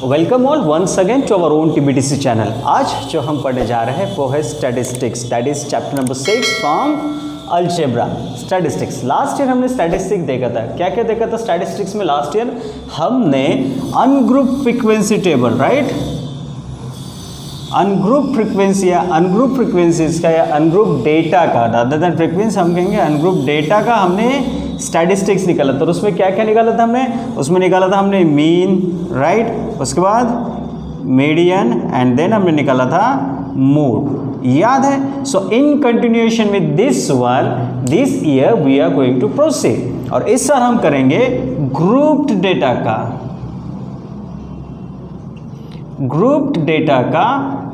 Welcome all once again to our own TBTC channel. आज जो हम पढ़ने जा रहे हैं वो है statistics, that is chapter number 6 from algebra statistics. Last year हमने स्टैटिस्टिक्स देखा था। क्या क्या देखा था स्टैटिस्टिक्स में? लास्ट ईयर हमने ungroup frequency table, right, ungroup frequency या अनग्रुप फ्रीक्वेंसीज का या अनग्रुप डेटा का, रादर देन फ्रीक्वेंसी हम कहेंगे अनग्रुप डेटा का हमने स्टैटिस्टिक्स निकाला था। और उसमें क्या क्या निकाला था हमने? उसमें निकाला था हमने मीन, राइट, उसके बाद मीडियन एंड देन हमने निकाला था मोड। याद है? So in continuation with this one, this year we are going to proceed. और इस साल हम करेंगे ग्रुप्ड डेटा का, ग्रुप्ड डेटा का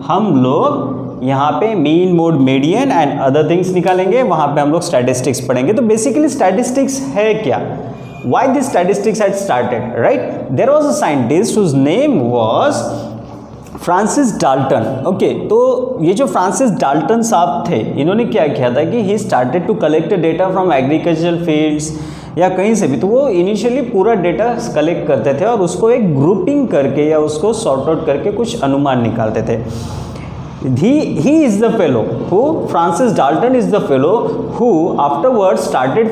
हम लोग यहाँ पे mean, mode, median and other things निकालेंगे। वहाँ पे हम लोग स्टैटिस्टिक्स पढ़ेंगे। तो बेसिकली स्टैटिस्टिक्स है क्या? Why this statistics had started, right? There was a scientist whose name was Francis Dalton. Okay, तो ये जो फ्रांसिस डाल्टन साहब थे, इन्होंने क्या किया था कि he started to collect data from agricultural fields या कहीं से भी। तो वो इनिशियली पूरा डेटा कलेक्ट करते थे और उसको एक ग्रुपिंग करके या उसको सॉर्ट आउट करके कुछ अनुमान निकालते थे। He is the fellow who, Francis Dalton is the fellow who afterwards started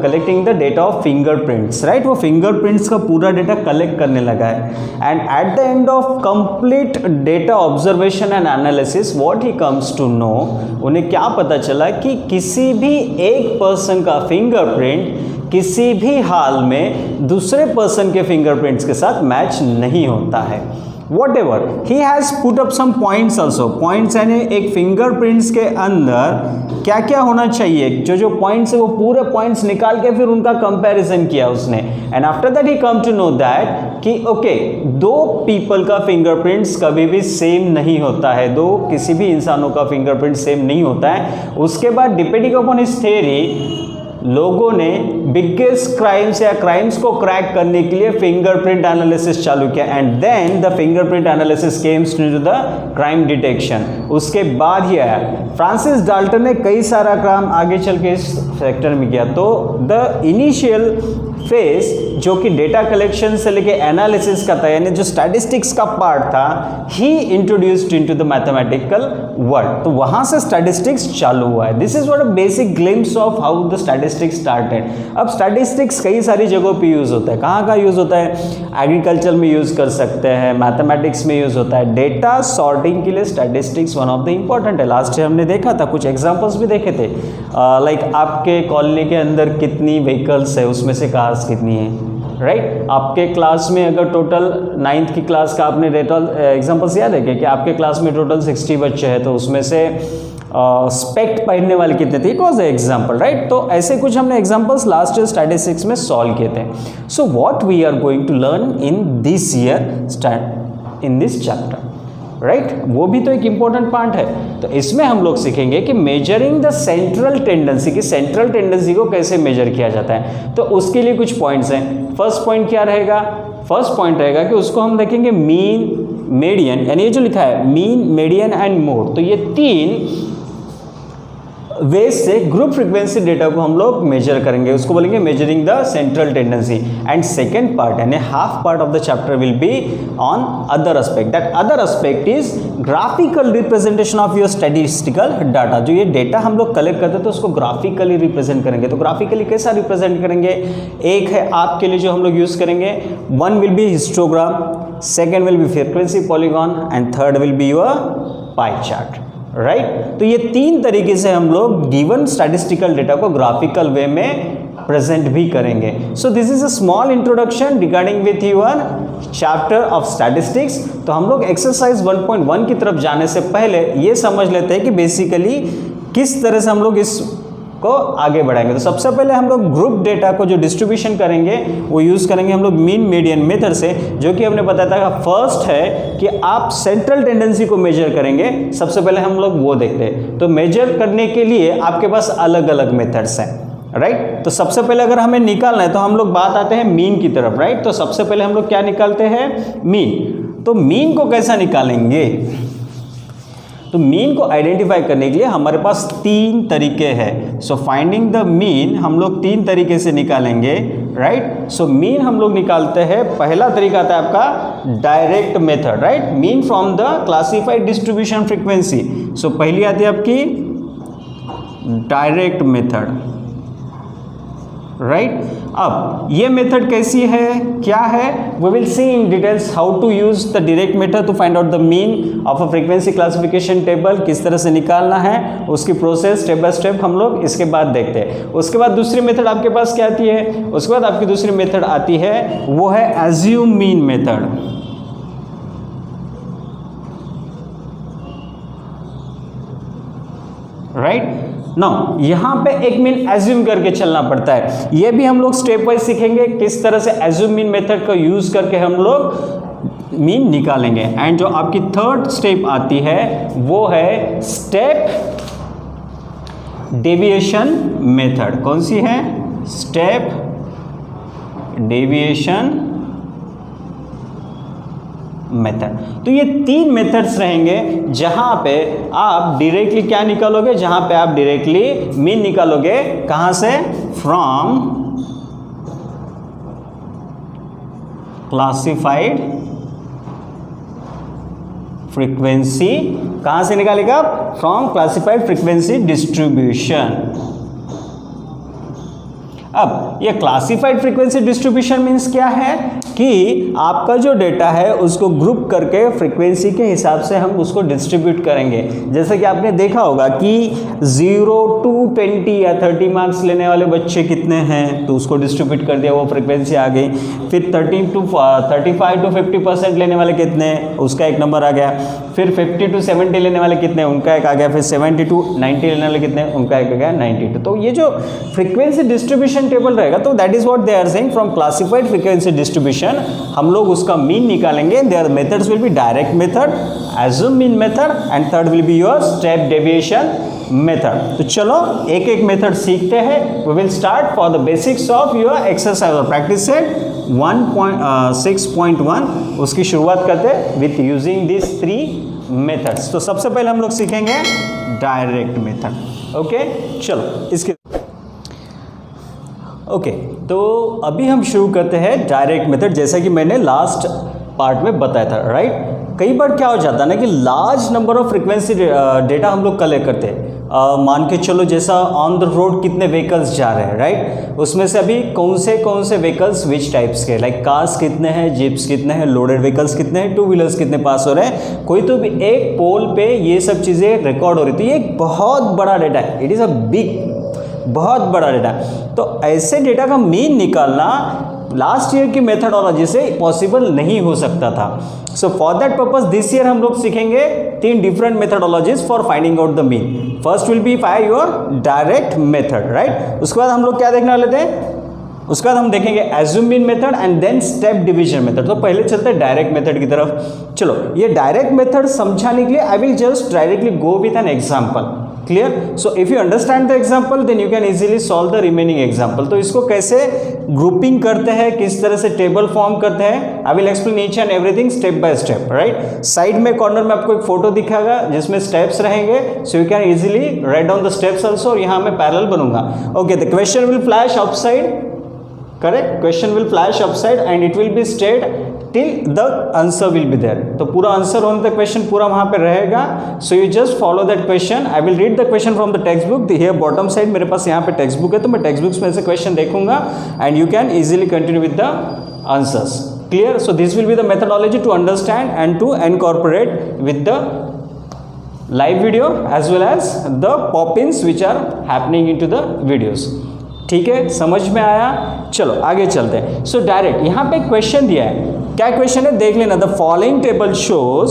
collecting the data of fingerprints, right? वो fingerprints का पूरा डेटा कलेक्ट करने लगा है। And at the end of complete data observation and analysis, what he comes to know, उन्हें क्या पता चला कि किसी भी एक पर्सन का फिंगरप्रिंट किसी भी हाल में दूसरे पर्सन के फिंगरप्रिंट्स के साथ मैच नहीं होता है। Whatever, he has put up some points also. Points यानी एक फिंगरप्रिंट्स के अंदर क्या क्या होना चाहिए, जो जो पॉइंट्स है वो पूरे पॉइंट्स निकाल के फिर उनका कंपैरिजन किया उसने। And after that he come to know that कि ओके, दो पीपल का फिंगरप्रिंट्स कभी भी सेम नहीं होता है, दो किसी भी इंसानों का फिंगरप्रिंट सेम नहीं होता है। उसके बाद डिपेंडिंग अपॉन हिज थ्योरी, लोगों ने बिगेस्ट क्राइम्स या क्राइम्स को क्रैक करने के लिए फिंगरप्रिंट एनालिसिस चालू किया। And then the fingerprint analysis comes to the crime detection. उसके बाद ही आया फ्रांसिस डाल्टन ने कई सारा काम आगे चल के इस सेक्टर में किया। तो द इनिशियल फेज जो कि डेटा कलेक्शन से लेके एनालिसिस का था, यानी जो स्टैटिस्टिक्स का पार्ट था, ही introduced into the mathematical world. तो वहां से स्टैटिस्टिक्स चालू हुआ है। This is what a basic glimpse of how the statistics started. अब स्टैटिस्टिक्स कई सारी जगहों पे यूज होता है। कहाँ कहाँ यूज होता है? एग्रीकल्चर में यूज कर सकते हैं, मैथमेटिक्स में यूज होता है। डेटा सॉर्टिंग के लिए statistics one of the important है। लास्ट ईयर हमने देखा था, कुछ एग्जाम्पल्स भी देखे थे। लाइक आपके कॉलोनी के अंदर कितनी व्हीकल्स है, उसमें से कार्स कितनी है, राइट? आपके क्लास में अगर टोटल 9th की क्लास का आपने टोटल एग्जांपल्स याद है कि आपके क्लास में टोटल 60 बच्चे हैं, तो उसमें से स्पेक्ट पढ़ने वाले कितने थे? It was a example, right? तो ऐसे कुछ हमने एग्जांपल्स लास्ट ईयर स्टैटिस्टिक्स में सॉल्व किए थे। So what we are going to learn in this year in this chapter, right? वो भी तो एक इंपॉर्टेंट पार्ट है। तो इसमें हम लोग सीखेंगे कि मेजरिंग द सेंट्रल टेंडेंसी, कि सेंट्रल टेंडेंसी को कैसे मेजर किया जाता है। तो उसके लिए कुछ पॉइंट्स हैं। फर्स्ट पॉइंट क्या रहेगा? फर्स्ट पॉइंट रहेगा कि उसको हम देखेंगे मीन, मीडियन, यानी ये जो लिखा है मीन, मीडियन एंड मोड। तो ये तीन वे से ग्रुप फ्रीक्वेंसी डेटा को हम लोग मेजर करेंगे। उसको बोलेंगे measuring the central tendency. And second part यानी half part of the chapter will be on other aspect. That other aspect is graphical representation of your statistical data. जो ये data हम लोग कलेक्ट करते हैं तो उसको ग्राफिकली रिप्रेजेंट करेंगे। तो ग्राफिकली कैसा रिप्रेजेंट करेंगे? एक है आपके लिए जो हम लोग यूज करेंगे, one will be histogram, second will be frequency polygon and third will be your pie chart, right? तो ये तीन तरीके से हम लोग गिवन स्टैटिस्टिकल डेटा को ग्राफिकल वे में प्रेजेंट भी करेंगे। So this is a small introduction regarding with your chapter of statistics. तो हम लोग एक्सरसाइज 1.1 की तरफ जाने से पहले ये समझ लेते हैं कि बेसिकली किस तरह से हम लोग इस को आगे बढ़ाएंगे। तो सबसे पहले हम लोग ग्रुप डेटा को जो डिस्ट्रीब्यूशन करेंगे वो यूज करेंगे हम लोग मीन, मीडियन मेथड से, जो कि हमने बताया था। फर्स्ट है कि आप सेंट्रल टेंडेंसी को मेजर करेंगे। सबसे पहले हम लोग वो देखते हैं। तो मेजर करने के लिए आपके पास अलग अलग मेथड्स हैं, राइट? तो सबसे पहले अगर हमें निकालना है तो हम लोग बात आते हैं मीन की तरफ, राइट? तो सबसे पहले हम लोग क्या निकालते हैं? मीन। तो मीन को कैसा निकालेंगे? तो मीन को आइडेंटिफाई करने के लिए हमारे पास तीन तरीके हैं। सो फाइंडिंग द मीन हम लोग तीन तरीके से निकालेंगे। राइट। सो मीन हम लोग निकालते हैं, पहला तरीका आता है आपका direct method, right, mean from the classified distribution frequency. So पहली आती है आपकी डायरेक्ट मेथड, राइट। अब ये मेथड कैसी है, क्या है, we will see in details how to use the direct method to find out the mean of a frequency classification table, किस तरह से निकालना है, उसकी प्रोसेस स्टेप बाय स्टेप हम लोग इसके बाद देखते हैं। उसके बाद दूसरी मेथड आपके पास क्या आती है, उसके बाद आपकी दूसरी मेथड आती है, वो है assume mean method, right. Now यहाँ पे एक मीन एज्यूम करके चलना पड़ता है, ये भी हम लोग स्टेप वाइज सीखेंगे किस तरह से एज्यूम मीन मेथड का यूज करके हम लोग मीन निकालेंगे। एंड जो आपकी थर्ड स्टेप आती है वो है स्टेप डेविएशन मेथड। कौन सी है, स्टेप डेविएशन मेथड। तो ये तीन मेथड्स रहेंगे जहां पे आप डायरेक्टली क्या निकालोगे, जहां पे आप डायरेक्टली मीन निकालोगे, कहां से, फ्रॉम क्लासिफाइड फ्रीक्वेंसी, कहां से निकालेगा आप, फ्रॉम क्लासिफाइड फ्रीक्वेंसी डिस्ट्रीब्यूशन। अब ये क्लासिफाइड फ्रीक्वेंसी डिस्ट्रीब्यूशन मीन्स क्या है कि आपका जो डेटा है उसको ग्रुप करके फ्रीक्वेंसी के हिसाब से हम उसको डिस्ट्रीब्यूट करेंगे। जैसे कि आपने देखा होगा कि 0 to 20 या 30 मार्क्स लेने वाले बच्चे कितने हैं, तो उसको डिस्ट्रीब्यूट कर दिया, वो फ्रीक्वेंसी आ गई। फिर 35 to 50% लेने वाले कितने, उसका एक नंबर आ गया। फिर 50 to 70 लेने वाले कितने, उनका एक आ गया। फिर 70 to 90 लेने वाले कितने, उनका एक आ गया 92। तो ये जो फ्रीक्वेंसी डिस्ट्रीब्यूशन टेबल रहेगा, तो that is what they are saying, from classified frequency distribution हम लोग उसका मीन निकालेंगे। Their methods will be direct method, assume mean method, and third will be your step deviation method. तो चलो एक एक मेथड सीखते हैं। We will start for the basics of your exercise और प्रैक्टिस सेट 1.6.1, उसकी शुरुआत करते हैं विथ यूजिंग दिस 3 मेथड्स। तो सबसे पहले हम लोग सीखेंगे डायरेक्ट मेथड। ओके, चलो इसके ओके, तो अभी हम शुरू करते हैं डायरेक्ट मेथड। जैसा कि मैंने लास्ट पार्ट में बताया था, राइट। कई बार क्या हो जाता है ना कि large number of frequency data हम लोग कलेक्ट करते हैं। मान के चलो जैसा ऑन द रोड कितने व्हीकल्स जा रहे हैं, राइट, उसमें से अभी कौन से व्हीकल्स विच टाइप्स के, लाइक कार्स कितने हैं, जीप्स कितने हैं, लोडेड व्हीकल्स कितने हैं, 2 व्हीलर्स कितने पास हो रहे हैं, कोई तो भी एक पोल पे ये सब चीज़ें रिकॉर्ड हो रही थी। ये एक बहुत बड़ा डेटा है, इट इज़ अ बिग, बहुत बड़ा डेटा। तो ऐसे डेटा का मीन निकालना लास्ट ईयर की मेथडोलॉजी से पॉसिबल नहीं हो सकता था। So for that purpose this year हम लोग सीखेंगे 3 different methodologies for finding out the mean. First will be by your direct method, right. उसके बाद हम लोग क्या देखने वाले थे, उसके बाद हम देखेंगे assume mean method and then step division method. तो पहले चलते हैं डायरेक्ट मेथड की तरफ। चलो, ये डायरेक्ट मेथड समझाने के लिए I will just directly go with an example. Clear? So if you understand the example then you can easily solve the remaining example. तो इसको कैसे ग्रुपिंग करते हैं, किस तरह से टेबल फॉर्म करते हैं, I will explain each and everything step by step, right. Side में कॉर्नर में आपको एक फोटो दिखाएगा जिसमें स्टेप्स रहेंगे, so you can easily write down the steps also. और यहाँ मैं पैरेलल बनूंगा। Okay, the question will flash upside, correct, question will flash upside and it will be state till the answer will be there. तो पूरा answer होने तक question पूरा वहां पे रहेगा। So you just follow that question. I will read the question from the text book. Here bottom side मेरे पास यहाँ पे टेक्स्ट बुक है, तो मैं टेक्स्ट बुक्स में से क्वेश्चन देखूंगा and you can easily continue with the answers. Clear? So this will be the methodology to understand and to incorporate with the live video as well as the pop-ins which are happening into the videos। ठीक है, समझ में आया? चलो आगे चलते हैं। So direct यहाँ पे क्वेश्चन दिया है, क्या क्वेश्चन है देख लेना। The following table shows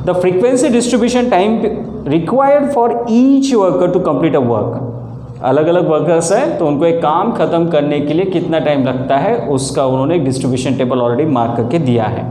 the frequency distribution time required for each worker to complete a work. अलग अलग वर्कर्स है तो उनको एक काम खत्म करने के लिए कितना टाइम लगता है उसका उन्होंने एक डिस्ट्रीब्यूशन टेबल ऑलरेडी मार्क करके दिया है।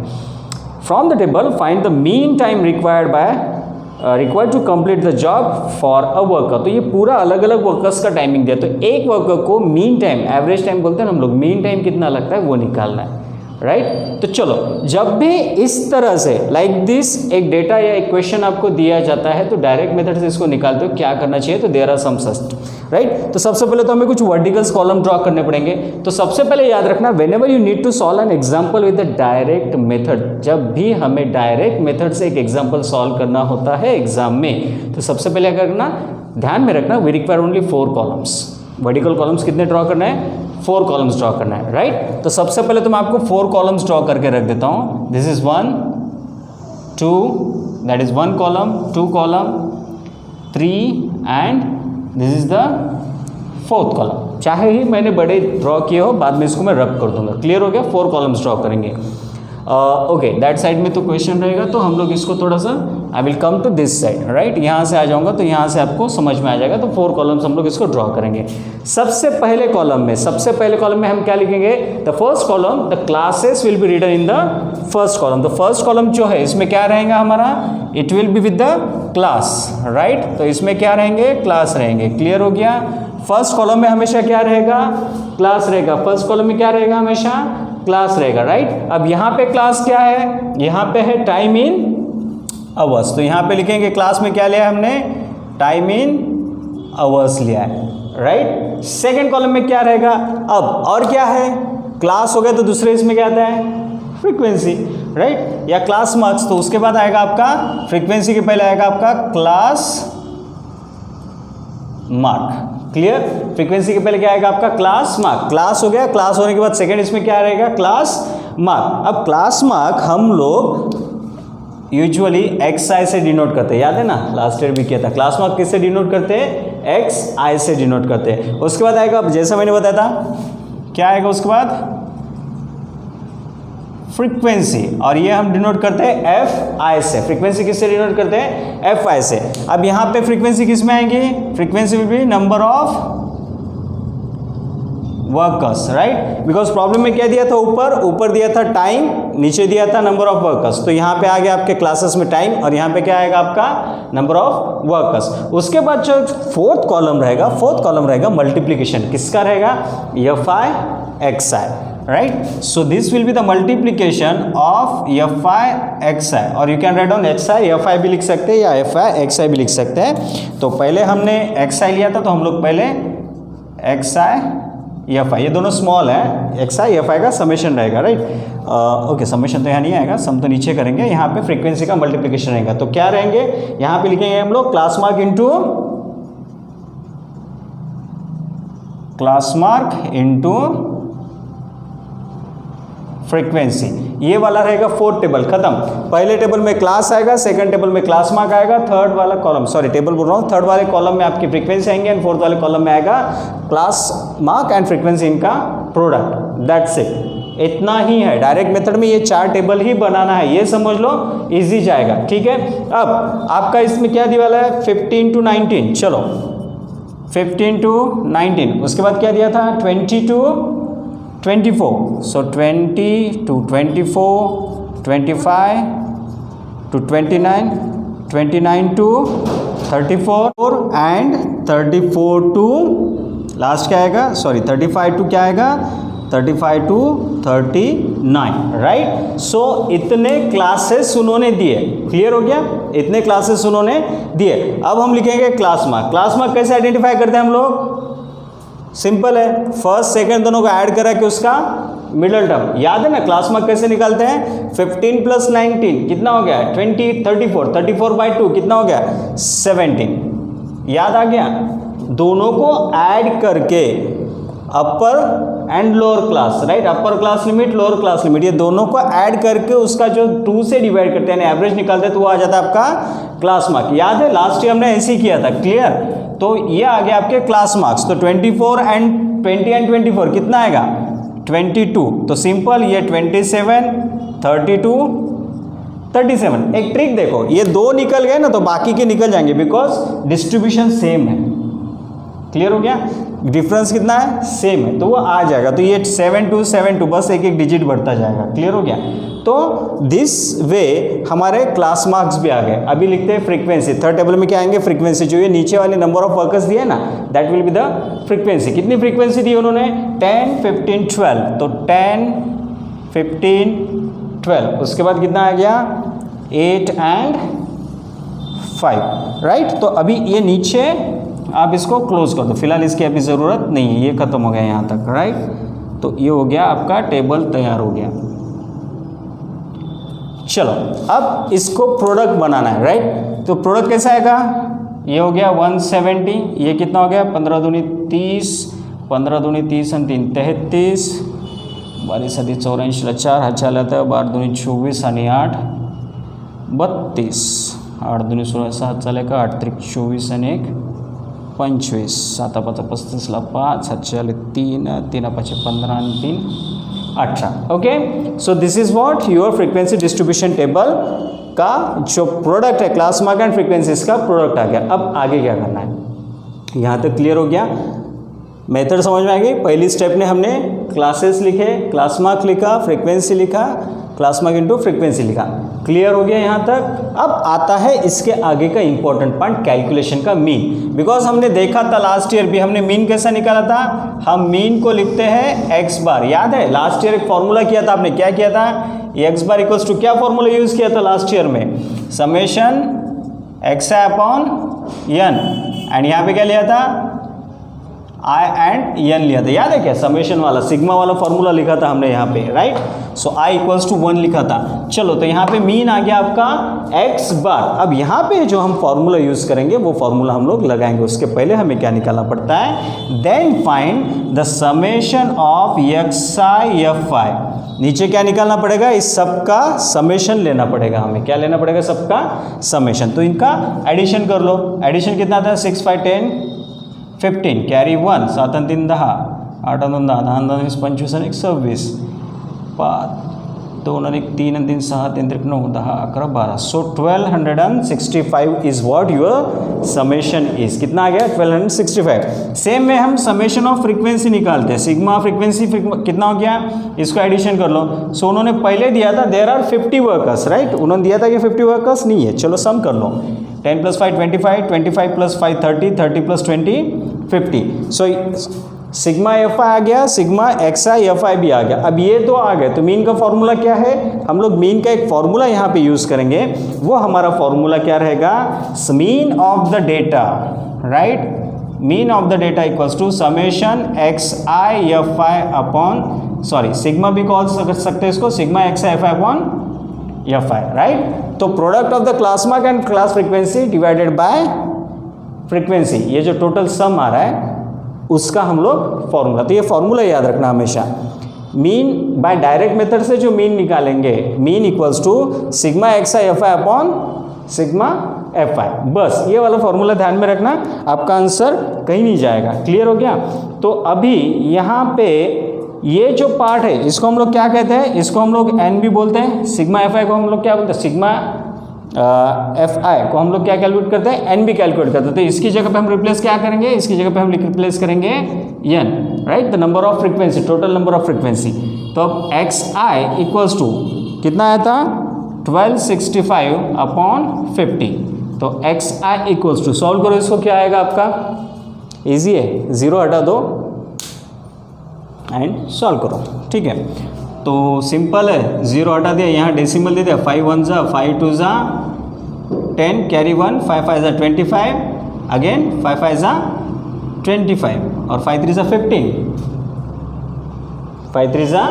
From the table find the mean time required to complete the job for a worker. तो ये पूरा अलग अलग वर्कर्स का टाइमिंग दिया। तो एक वर्कर को मीन टाइम, एवरेज टाइम बोलते हैं ना हम लोग, मीन टाइम कितना लगता है वो निकालना है, राइट। तो चलो, जब भी इस तरह से लाइक दिस एक डेटा या इक्वेशन आपको दिया जाता है तो डायरेक्ट मेथड से इसको निकालते हो क्या करना चाहिए, तो there are some such, right. तो सबसे पहले तो हमें कुछ वर्टिकल्स कॉलम ड्रॉ करने पड़ेंगे। तो सबसे पहले याद रखना, whenever you need to solve an example with the direct method, जब भी हमें डायरेक्ट मेथड से एक एग्जांपल सॉल्व करना होता है एग्जाम में, तो सबसे पहले क्या करना, ध्यान में रखना, we require only 4 columns. Vertical columns कितने ड्रॉ करना है, 4 कॉलम्स ड्रॉ करना है, राइट। तो सबसे पहले तो मैं आपको 4 कॉलम्स ड्रॉ करके रख देता हूं। This is 1 2, that is 1 column, 2 column, 3 and this is the 4th column. चाहे ही मैंने बड़े ड्रॉ किए हो, बाद में इसको मैं रब कर दूंगा। क्लियर हो गया, 4 कॉलम्स ड्रॉ करेंगे। ओके, दैट साइड में तो क्वेश्चन रहेगा, तो हम लोग इसको थोड़ा सा, I will come to this side, right. यहाँ से आ जाऊँगा तो यहाँ से आपको समझ में आ जाएगा। तो 4 कॉलम्स हम लोग इसको ड्रॉ करेंगे। सबसे पहले कॉलम में हम क्या लिखेंगे, the first column, the classes will be written in the first column. तो फर्स्ट कॉलम जो है इसमें क्या रहेगा हमारा, it will be with the class, right. तो इसमें क्या रहेंगे, क्लास रहेंगे। क्लियर हो गया। फर्स्ट कॉलम में हमेशा क्या रहेगा, क्लास रहेगा। फर्स्ट कॉलम में क्या रहेगा, हमेशा क्लास रहेगा, राइट। अब यहाँ पे क्लास क्या है, यहाँ पे है टाइम इन आवर्स, तो यहाँ पे लिखेंगे क्लास में क्या लिया है हमने, टाइम इन आवर्स लिया है, राइट। सेकेंड कॉलम में क्या रहेगा, अब और क्या है, क्लास हो गया तो दूसरे इसमें क्या आता है, फ्रीक्वेंसी, राइट, या क्लास मार्क्स। तो उसके बाद आएगा आपका फ्रीक्वेंसी के पहले आएगा आपका क्लास मार्क। क्लियर, फ्रीक्वेंसी के पहले क्या आएगा आपका, क्लास मार्क। क्लास हो गया, क्लास होने के बाद सेकंड इसमें क्या रहेगा, क्लास मार्क। अब क्लास मार्क हम लोग यूजुअली एक्स आई से डिनोट करते हैं, याद है ना, लास्ट ईयर भी किया था। क्लास मार्क किससे डिनोट करते हैं, एक्स आई से डिनोट करते हैं। उसके बाद आएगा, जैसा मैंने बताया था, क्या आएगा उसके बाद, फ्रीक्वेंसी, और ये हम डिनोट करते हैं एफ आई से। फ्रीक्वेंसी किससे डिनोट करते हैं, एफ आई से। अब यहाँ पे फ्रीक्वेंसी किस में आएगी, frequency will be number of workers, right. Because problem में क्या दिया था, ऊपर दिया था टाइम, नीचे दिया था नंबर ऑफ वर्कर्स। तो यहाँ पे आ गया आपके क्लासेस में टाइम, और यहाँ पे क्या आएगा आपका नंबर ऑफ वर्कर्स। उसके बाद जो 4th कॉलम रहेगा मल्टीप्लीकेशन, किसका रहेगा, F I x I, right, so this will be the multiplication of fi xi, और you can write down xi fi भी लिख सकते हैं या fi xi भी लिख सकते हैं। तो पहले हमने xi लिया था, तो हम लोग पहले xi fi, ये दोनों स्मॉल है, xi fi का समेशन रहेगा, राइट। ओके, समेशन तो यहाँ नहीं आएगा, सम तो नीचे करेंगे। यहाँ पे फ्रीक्वेंसी का मल्टीप्लिकेशन रहेगा, तो क्या रहेंगे, यहाँ पे लिखेंगे हम लोग क्लास मार्क इंटू फ्रीक्वेंसी। ये वाला रहेगा 4th टेबल, खत्म। पहले टेबल में क्लास आएगा, सेकंड टेबल में क्लास मार्क आएगा, थर्ड वाला कॉलम, सॉरी टेबल बोल रहा हूँ, थर्ड वाले कॉलम में आपकी फ्रीक्वेंसी आएंगे, एंड 4th वाले कॉलम में आएगा क्लास मार्क एंड फ्रीक्वेंसी, इनका प्रोडक्ट। दैट्स इट, इतना ही है। डायरेक्ट मेथड में ये 4 टेबल ही बनाना है, ये समझ लो, इजी जाएगा, ठीक है। अब आपका इसमें क्या दिया वाला है, 15 to 19, चलो 15 to 19। उसके बाद क्या दिया था, 20 to 24, so 20 to 24, 25 to 29, 29 to 34 and 34 to last क्या आएगा, सॉरी 35 टू क्या आएगा, 35 to 39, राइट। सो इतने क्लासेस उन्होंने दिए, क्लियर हो गया, इतने क्लासेस उन्होंने दिए। अब हम लिखेंगे क्लास मार्क। क्लास मार्क कैसे आइडेंटिफाई करते हैं हम लोग, सिंपल है, फर्स्ट सेकंड दोनों को ऐड करा के उसका मिडल टर्म, याद है ना। क्लास मार्क कैसे निकालते हैं, 15 + 19 कितना हो गया, 20, 34, 34/2 कितना हो गया, 17, याद आ गया। दोनों को ऐड करके upper and lower class, right, upper class limit, lower class limit, ये दोनों को ऐड करके उसका जो 2 से डिवाइड करते हैं, एवरेज निकालते हैं, तो वो आ जाता है आपका क्लास मार्क। याद है, लास्ट ईयर हमने ऐसे ही किया था, क्लियर। तो ये आ गया आपके क्लास मार्क्स। तो 24 एंड 20 एंड 24 कितना आएगा, 22। तो सिंपल, ये 27, 32, 37। एक ट्रिक देखो, ये 2 निकल गए ना तो बाकी के निकल जाएंगे, बिकॉज डिस्ट्रीब्यूशन सेम है। क्लियर हो गया, डिफरेंस कितना है, सेम है, तो वो आ जाएगा। तो ये 7 to 7 to बस एक डिजिट बढ़ता जाएगा। क्लियर हो गया। तो दिस वे हमारे क्लास मार्क्स भी आ गए। अभी लिखते हैं फ्रीक्वेंसी। थर्ड टेबल में क्या आएंगे, फ्रीक्वेंसी। जो ये नीचे वाले नंबर ऑफ वर्कर्स दिए ना, that will be the frequency. कितनी फ्रीक्वेंसी दी उन्होंने, 10, 15, 12। तो 10, 15, 12, उसके बाद कितना आ गया 8 and 5, राइट। तो अभी ये नीचे आप इसको क्लोज कर दो, फिलहाल इसकी अभी ज़रूरत नहीं है, ये खत्म हो गया यहाँ तक, राइट। तो ये हो गया आपका टेबल तैयार हो गया। चलो अब इसको प्रोडक्ट बनाना है, राइट। तो प्रोडक्ट कैसा आएगा, ये हो गया 170, ये कितना हो गया 15 दूनी 30, 15 दूनी 30 आणि 3 33, 22 आधी 84ला 4 हा चाल आता 12 दूनी 24 आणि 8 32, 8 दूनी 16 7 चाले का 8 त्रिक 24 आणि 1 25, 7 5 35ला 5 7 चाले 3 3 5 15 आणि 3 18। Okay, so this is what your frequency distribution table का जो प्रोडक्ट है, क्लास मार्क एंड फ्रीक्वेंसीज का प्रोडक्ट आ गया। अब आगे क्या करना है, यहाँ तक क्लियर हो गया, मेथड समझ में आ गई। पहली स्टेप ने हमने क्लासेस लिखे, क्लास मार्क लिखा, फ्रीक्वेंसी लिखा, क्लास मार्क इंटू फ्रीक्वेंसी लिखा, क्लियर हो गया यहाँ तक। अब आता है इसके आगे का इंपॉर्टेंट पार्ट, कैलकुलेशन का मीन। बिकॉज हमने देखा था लास्ट ईयर भी, हमने मीन कैसा निकाला था, हम मीन को लिखते हैं एक्स बार, याद है लास्ट ईयर एक फॉर्मूला किया था आपने, क्या किया था, एक्स बार इक्वल्स टू क्या फॉर्मूला यूज किया था लास्ट ईयर में, summation x I upon N, and यहाँ पे क्या लिया था, आई एंड एन लिया था, याद है क्या, समेशन वाला सिग्मा वाला फॉर्मूला लिखा था हमने यहाँ पे, right. So I equals to 1 लिखा था। चलो तो यहाँ पे मीन आ गया आपका एक्स बार। अब यहाँ पे जो हम फॉर्मूला यूज करेंगे वो फॉर्मूला हम लोग लगाएंगे, उसके पहले हमें क्या निकालना पड़ता है, then find the summation of X I F I. नीचे क्या निकालना पड़ेगा, इस सब का समेशन लेना पड़ेगा हमें, क्या लेना पड़ेगा, सबका समेशन। तो इनका एडिशन कर लो, एडिशन कितना था, 6 5 10 15, कैरी 1, 7 आणि 3 10, 8 आणि 2 10, 10 आणि 2 25 आणि 1 26, 5 2 आणि 3 आणि 3 6 3 3 9 10 11 12। सो 1265 is what your summation is. कितना आ गया 1265। सेम में हम समेशन ऑफ फ्रीक्वेंसी निकालते हैं, सिग्मा फ्रीक्वेंसी कितना हो गया, इसको एडिशन कर लो। सो उन्होंने पहले दिया था देयर आर 50 वर्कर्स, राइट, उन्होंने दिया था कि 50 वर्कर्स नहीं है, चलो सम कर लो, 10 + 5 25, 25 + 5 30, 30 + 20 50। सो सिग्मा एफ आई आ गया, sigma x I F I भी आ गया। अब ये दो आ गए तो मीन का फॉर्मूला क्या है, हम लोग मीन का एक फॉर्मूला यहाँ पे यूज करेंगे, वो हमारा फॉर्मूला क्या रहेगा, mean of the data, right, mean of the data equals to summation x I F I upon, sorry sigma भी कॉल कर सकते हैं इसको, sigma x I F I upon f i, right. तो product of the class mark and class frequency divided by frequency, ये जो total sum आ रहा है उसका हम लोग फॉर्मूला, तो ये फॉर्मूला याद रखना हमेशा। मीन बाय डायरेक्ट मेथड से जो मीन निकालेंगे, mean equals to sigma x I F I upon sigma F I, बस ये वाला फॉर्मूला ध्यान में रखना, आपका आंसर कहीं नहीं जाएगा। क्लियर हो गया। तो अभी यहाँ पे ये जो पार्ट है इसको हम लोग क्या कहते हैं, इसको हम लोग एन भी बोलते हैं, सिग्मा एफ आई को हम लोग क्या बोलते हैं, सिग्मा एफ आई को हम लोग क्या कैलकुलेट करते हैं, एन भी कैलकुलेट करते हैं। तो इसकी जगह पे हम रिप्लेस क्या करेंगे, इसकी जगह पे हम रिप्लेस करेंगे N, right, the number of frequency, total number of frequency. तो अब एक्स आई इक्वल्स टू कितना आया था 1265 अपॉन 50। तो X I equals to, solve करो इसको, क्या आएगा आपका, इजी है, 0 हटा दो एंड सॉल्व करो, ठीक है। तो सिंपल है, 0 हटा दिया, यहाँ डेसिमल दे दिया, 5 1 जा 5 2 जा 10, कैरी 1, 5 5 जा 25, अगेन 5 5 जा 25 और 5 3 जा 15, 5 3 जा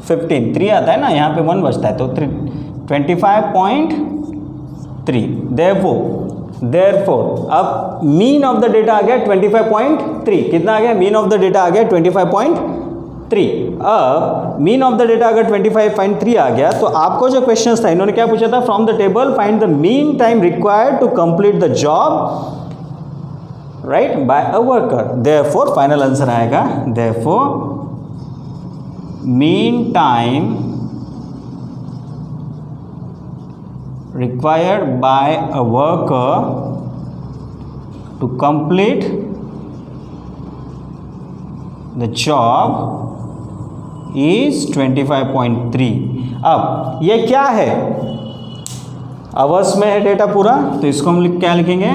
15, 3 आता है ना, यहाँ पे 1 बचता है, तो 25.3। देयरफॉर अब मीन ऑफ द डेटा आ गया 25.3, कितना आ गया, मीन ऑफ द डेटा आ गया 25.3। अब मीन ऑफ द डेटा अगर 25.3 आ गया तो आपको जो क्वेश्चन था, इन्होंने क्या पूछा था, from the table find the mean time required to complete the job, right, by a worker. Therefore final answer आएगा, therefore mean time required by a worker to complete the job is 25.3। अब ये क्या है, hours में है data पूरा, तो इसको हम क्या लिखेंगे,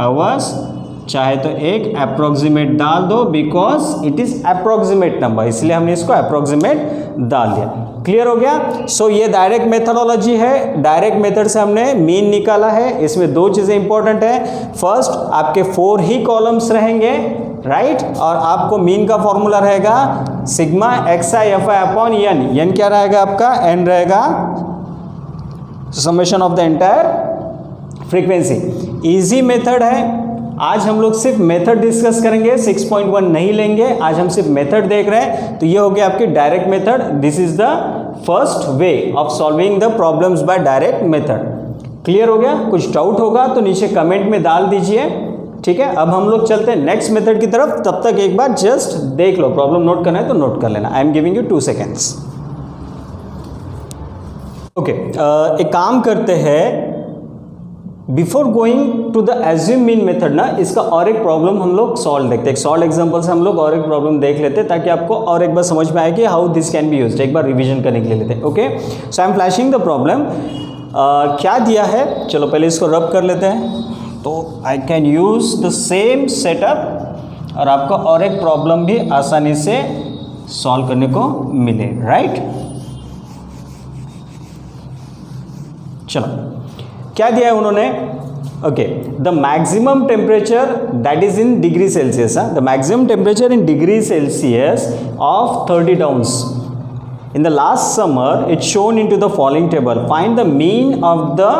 आवर्स, चाहे तो एक अप्रोक्सीमेट डाल दो, because it is approximate number, इसलिए हमने इसको अप्रोक्सीमेट डाल दिया। क्लियर हो गया? सो ये डायरेक्ट मेथडोलॉजी है। डायरेक्ट मेथड से हमने मीन निकाला है। इसमें दो चीज़ें इंपॉर्टेंट है। फर्स्ट, आपके 4 ही कॉलम्स रहेंगे, राइट, और आपको मीन का फॉर्मूला रहेगा sigma XI FI upon N. N क्या रहेगा आपका? एन रहेगा, summation of the entire frequency. Easy method है। आज हम लोग सिर्फ मेथड डिस्कस करेंगे, 6.1 नहीं लेंगे। आज हम सिर्फ मेथड देख रहे हैं। तो ये हो गया आपकी direct method. This is the first way of solving the problems bye direct method. Clear हो गया? कुछ डाउट होगा तो नीचे कमेंट में डाल दीजिए, ठीक है। अब हम लोग चलते हैं नेक्स्ट मेथड की तरफ। तब तक एक बार जस्ट देख लो, प्रॉब्लम नोट करना है तो नोट कर लेना। I am giving you 2 seconds. Okay, एक काम करते हैं, before going to the assume mean method ना, इसका और एक प्रॉब्लम हम लोग सॉल्व देखते हैं। एक सॉल्व एग्जांपल से हम लोग और एक प्रॉब्लम देख लेते हैं, ताकि आपको और एक बार समझ में आए कि how this can be used. एक बार रिवीजन करने के लिए लेते हैं। Okay, so I am flashing the problem. क्या दिया है, चलो पहले इसको रब कर लेते हैं। तो I can use the same setup और आपको और एक प्रॉब्लम भी आसानी से सॉल्व करने को मिले, राइट। चलो, क्या दिया है उन्होंने? Okay, the maximum temperature that is in degree Celsius, the maximum temperature in degree Celsius of 30 towns in the last summer it shown into the following table. Find the mean of the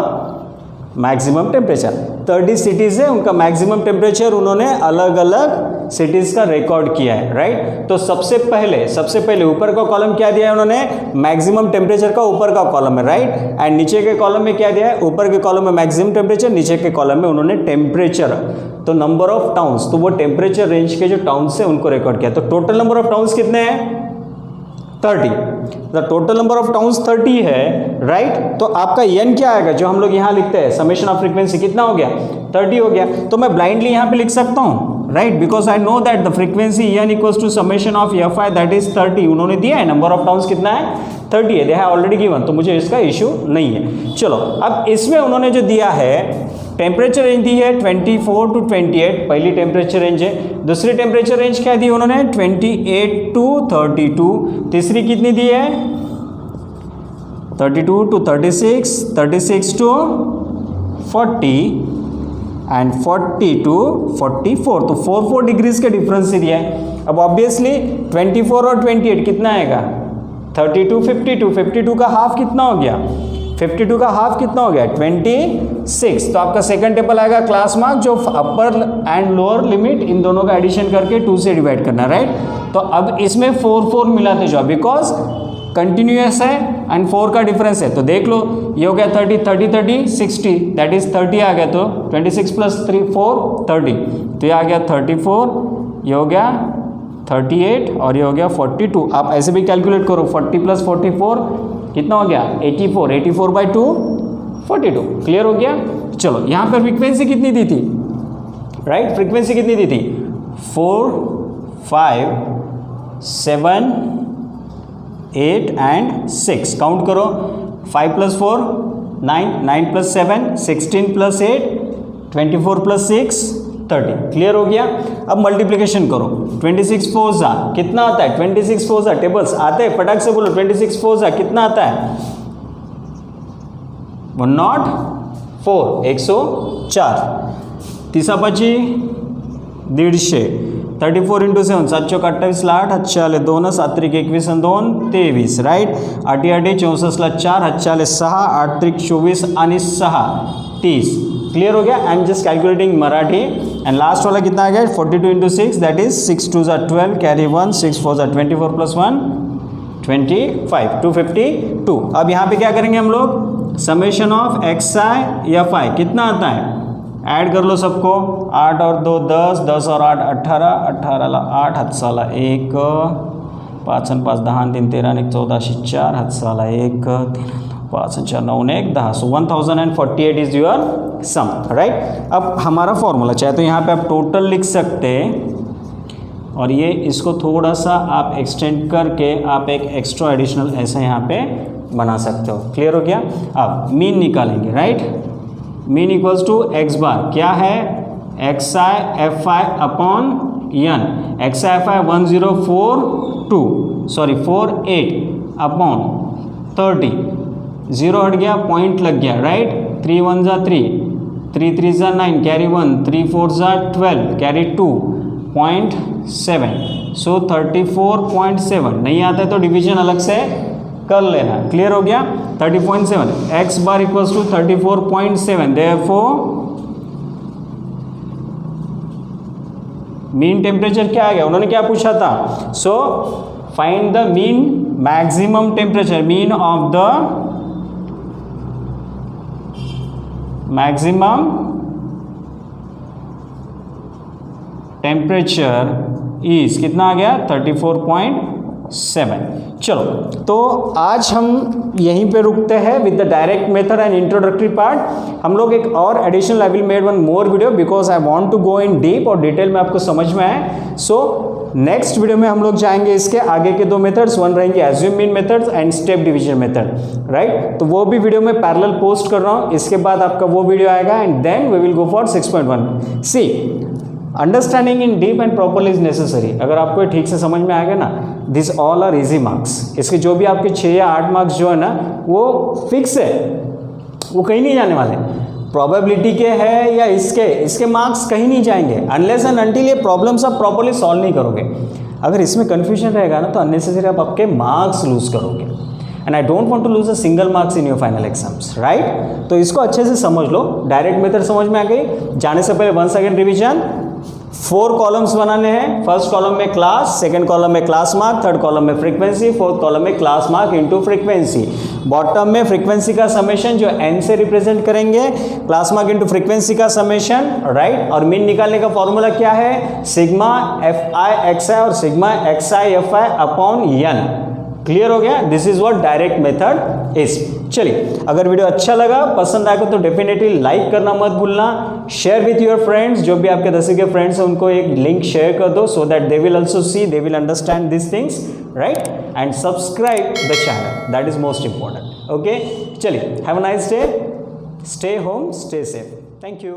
maximum temperature. 30 cities है, उनका maximum temperature उन्होंने अलग अलग cities का record किया है, right. तो सबसे पहले ऊपर का कॉलम क्या दिया है उन्होंने? मैक्सिमम टेम्परेचर का ऊपर का कॉलम है, राइट। एंड नीचे के कॉलम में क्या दिया है? ऊपर के कॉलम में मैक्सिमम टेम्परेचर, नीचे के कॉलम में उन्होंने टेम्परेचर। तो नंबर ऑफ टाउन्स, तो वो टेम्परेचर रेंज के जो टाउन्स है उनको रिकॉर्ड किया। तो टोटल नंबर ऑफ टाउन्स कितने हैं? 30। The total number of towns 30 है, राइट। तो आपका एन क्या आएगा, जो हम लोग यहाँ लिखते हैं समेशन ऑफ फ्रीक्वेंसी, कितना हो गया? 30 हो गया। तो मैं ब्लाइंडली यहाँ पे लिख सकता हूँ, right, because I know that the frequency N equals to summation of FI that is 30। उन्होंने दिया है, नंबर ऑफ टाउन्स कितना है? 30 है, दे हैव ऑलरेडी गिवन, तो मुझे इसका इशू नहीं है। चलो, अब इसमें उन्होंने जो दिया है, टेम्परेचर रेंज दी है 24 to 28, पहली टेम्परेचर रेंज है। दूसरी टेम्परेचर रेंज क्या दी उन्होंने? 28 to 32। तीसरी कितनी दी है? 32 to 36, 36 to 40 एंड 40 to 44। तो 4 डिग्रीज के डिफरेंस से दिया है। अब ऑब्वियसली 24 और 28 कितना आएगा? 32 52। 52 का हाफ कितना हो गया? 52 का हाफ कितना हो गया? 26। तो आपका सेकंड टेबल आएगा क्लास मार्क, जो अपर एंड लोअर लिमिट इन दोनों का एडिशन करके 2 से डिवाइड करना, राइट। तो अब इसमें 4 मिलाते जाओ, बिकॉज कंटिन्यूअस है एंड 4 का डिफरेंस है। तो देख लो, ये हो गया 30 30 30 60, दैट इज 30 आ गया। तो 26 प्लस 3 4 30, तो ये आ गया 34, ये हो गया 38 और ये हो गया 42। आप ऐसे भी कैलकुलेट करो, 40 प्लस 44 कितना हो गया? 84। 84 बाई 2 42। क्लियर हो गया? चलो, यहाँ पर फ्रीक्वेंसी कितनी दी थी, राइट, फ्रीक्वेंसी कितनी दी थी? 4 5 7 8 एंड 6। काउंट करो, 5 plus 4 9, 9 plus 7 16 plus 8 24 plus 6 30। Clear हो गया? अब मल्टीप्लिकेशन करो, 26 4 जा कितना आता है? 26 4 जा, टेबल्स आते हैं, फटाक से बोलो, 26 4 जा कितना आता है? 104, 104। तीसरा पची 150, 34 इंटू 7 7 चौक 28 ला 8 हातच्याले 2 7 त्रिक 21 आणि 2 23, राईट। 8 8 64 ला 4 हातच्याले 6 8 त्रिक 24 आणि 6 30। क्लियर हो गया? I am just calculating Marathi. And last वाला कितना आ गया? 42 इंटू 6 दैट इज 6 2 ज़ा 12 कैरी 1 6 4 ज़ा 24 प्लस 1 25 252। अब यहाँ पे क्या करेंगे हम लोग? समेशन ऑफ XI FI कितना आता है? ऐड कर लो सबको, 8 और 2 10, 10 और 8 18, 18 ला 8 हातसाला 1 5 आणि 5 10 आणि 3 13 आणि 14 4 हातसाला 1 5 आणि 4 9 1 10। So 1048 is your sum, right. अब हमारा फॉर्मूला चाहे तो यहाँ पे आप टोटल लिख सकते हैं और ये इसको थोड़ा सा आप एक्सटेंड करके आप एक एक्स्ट्रा एडिशनल ऐसा यहाँ पे बना सकते हो। क्लियर हो गया? अब मीन निकालेंगे, right. Mean equals to x bar क्या है? XI FI upon n. XI FI 1042 48 अपॉन 30, 0 हट गया, पॉइंट लग गया, राइट। 3 1 जा 3, 3 3 जा 9, कैरी 1, 3 4 जा 12, कैरी 2, 0.7, सो 34.7। नहीं आता है तो डिवीजन अलग से कर लेना। क्लियर हो गया। 30.7 x bar equals to 34.7, therefore mean temperature क्या आ गया, उन्होंने क्या पूछा था, so find the mean maximum temperature, mean of the maximum temperature is कितना आ गया 34.7। चलो तो आज हम यहीं पे रुकते हैं with the direct method and introductory part. हम लोग एक और additional, I will made one more video because I want to go in deep और डिटेल में आपको समझ में आए। सो नेक्स्ट वीडियो में हम लोग जाएंगे इसके आगे के दो मेथड्स, वन रहेंगे assume mean methods and step division method, right. तो वो भी वीडियो में पैरेलल पोस्ट कर रहा हूँ, इसके बाद आपका वो वीडियो आएगा and then we will go for 6.1। See understanding in deep and properly is necessary. अगर आपको ठीक से समझ में आएगा ना, this all are easy marks. इसके जो भी आपके 6 या 8 मार्क्स जो है ना वो फिक्स है, वो कहीं नहीं जाने वाले। प्रोबेबिलिटी के है या इसके मार्क्स कहीं नहीं जाएंगे अनलेस एंड अनटिल ये प्रॉब्लम्स आप प्रॉपरली सॉल्व नहीं करोगे। अगर इसमें कन्फ्यूजन रहेगा ना तो अननेसेसरी आप आपके मार्क्स लूज करोगे and I don't want to lose a single marks in your final exams, right. तो इसको अच्छे से समझ लो। डायरेक्ट मेथड समझ में आ गई। जाने से पहले वंस अगेन रिविजन, 4 कॉलम्स बनाने हैं। फर्स्ट कॉलम में क्लास, सेकंड कॉलम में क्लास मार्क, थर्ड कॉलम में फ्रीक्वेंसी, फोर्थ कॉलम में class mark into frequency. Bottom में फ्रीक्वेंसी का समेशन जो n से रिप्रेजेंट करेंगे, क्लास मार्क इनटू फ्रीक्वेंसी का समेशन, राइट। और मीन निकालने का फॉर्मूला क्या है, सिग्मा fi xi और sigma xi fi upon n। Clear हो गया। This is what direct method is. चलिए, अगर वीडियो अच्छा लगा, पसंद आएगा तो डेफिनेटली लाइक करना मत भूलना। शेयर विथ योर फ्रेंड्स, जो भी आपके 10 के फ्रेंड्स हैं उनको एक लिंक शेयर कर दो so that they will also see, they will understand this things, right. And subscribe the channel, that is most important. Okay, चलिए, have a nice day, stay home, stay safe, thank you.